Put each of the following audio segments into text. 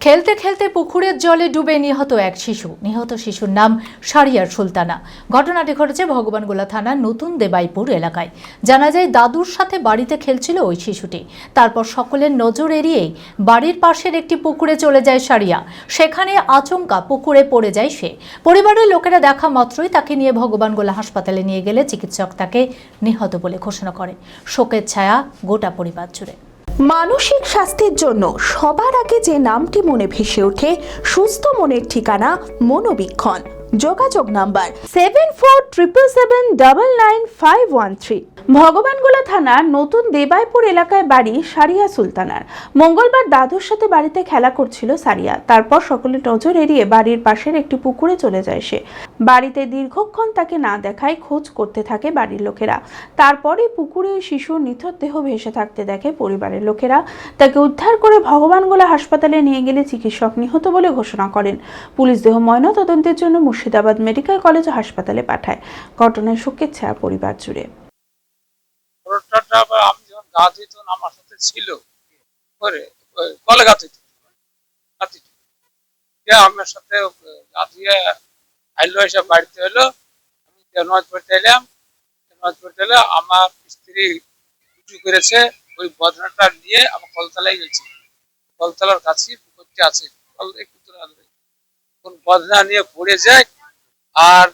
খেলতে খেলতে পুকুরের জলে ডুবে নিহত এক শিশু। নিহত শিশুর নাম সারিয়ার সুলতানা। ঘটনাটি ঘটেছে ভগবানগোলা থানার নতুন দেবাইপুর এলাকায়। জানা যায় দাদুর সাথে বাড়িতে খেলছিল ওই শিশুটি। তারপর সকলের নজর এড়িয়েই বাড়ির পাশের একটি পুকুরে চলে যায় সারিয়া। সেখানে আচমকা পুকুরে পড়ে যায় সে। পরিবারের লোকেরা দেখা মাত্রই তাকে নিয়ে ভগবানগোলা হাসপাতালে নিয়ে গেলে চিকিৎসক তাকে নিহত বলে ঘোষণা করে। শোকের ছায়া গোটা পরিবার জুড়ে। মানসিক স্বাস্থ্যের জন্য সবার আগে যে নামটি মনে ভেসে ওঠে, সুস্থ মনের ঠিকানা মনোবীক্ষণ। যোগাযোগ নাম্বার 7477799513। ভগবানগোলা থানার নতুন দেবাইপুর এলাকায় বাড়ি সারিয়া সুলতানার। মঙ্গলবার দাদুর সাথে বাড়িতে খেলা করছিল সারিয়া। তারপর সকলের নজর এড়িয়ে বাড়ির পাশের একটি পুকুরে চলে যায় সে। বাড়িতে দীর্ঘক্ষণ তাকে না দেখায় খোঁজ করতে থাকে বাড়ির লোকেরা। তারপরে পুকুরে শিশুর নিথর দেহ ভেসে থাকতে দেখে পরিবারের লোকেরা। তাকে উদ্ধার করে ভগবানগোলা হাসপাতালে নিয়ে গেলে চিকিৎসক নিহত বলে ঘোষণা করেন। পুলিশ দেহ ময়নাতদন্তের জন্য মুর্শিদাবাদ মেডিকেল কলেজ ও হাসপাতালে পাঠায়। ঘটনায় শোকের ছায়া পরিবার জুড়ে। আমি যখন গা ধুইতাম আমার সাথে ছিল কলে গা ধুইতাম আমার সাথে গা ধুয়ে আইলো, এসে বাড়িতে এলো। আমি নামাজ পড়তে এলাম। নামাজ পড়তে এলে আমার স্ত্রী উঁচু করেছে, ওই বদনাটা নিয়ে আমার কলতলায় গেছি। কলতলার কাছে পুকুরটি আছে, কোন বদনা নিয়ে পড়ে যায়, আর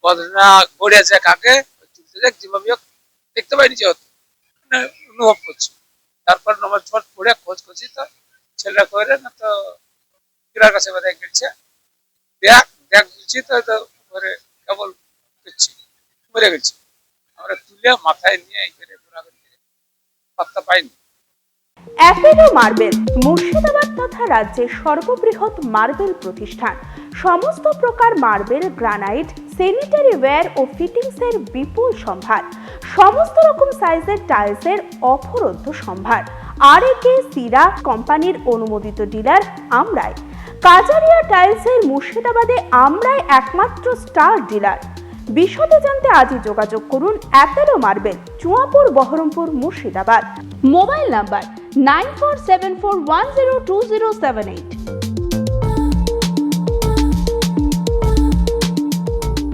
বদনা গড়ে যায় কাকে তুলতে যায়, যেভাবে দেখতে পাইনি যেহেতু অনুভব করছি। তারপর নামাজ পড়ে খোঁজ করছি, তো ছেলেরা করে না তো কিরার কাছে বোধহয় গেছে, দেখ দিচ্ছি তো করে কেবল করছি, মরে গেছি। আমরা তুলে মাথায় নিয়ে এই করে পাত্তা পাইনি। অ্যাপেলো মার্বেল মুর্শিদাবাদ তথা রাজ্যের সর্ববৃহৎ মার্বেল প্রতিষ্ঠান। সমস্ত প্রকার মার্বেল, গ্রানাইট, স্যানিটারি ওয়্যার ও ফিটিংসের বিপুল সম্ভার। সমস্ত রকম সাইজের টাইলসের অফুরন্ত সম্ভার। আর.এ.কে সিরা কোম্পানির অনুমোদিত ডিলার আমরাই। কাজারিয়া টাইলসের মুর্শিদাবাদে আমরাই একমাত্র স্টার ডিলার। বিশদে জানতে আজই যোগাযোগ করুন Apollo marble, Chuapur, Baharampur, Murshidabad. Mobile number 9474102078।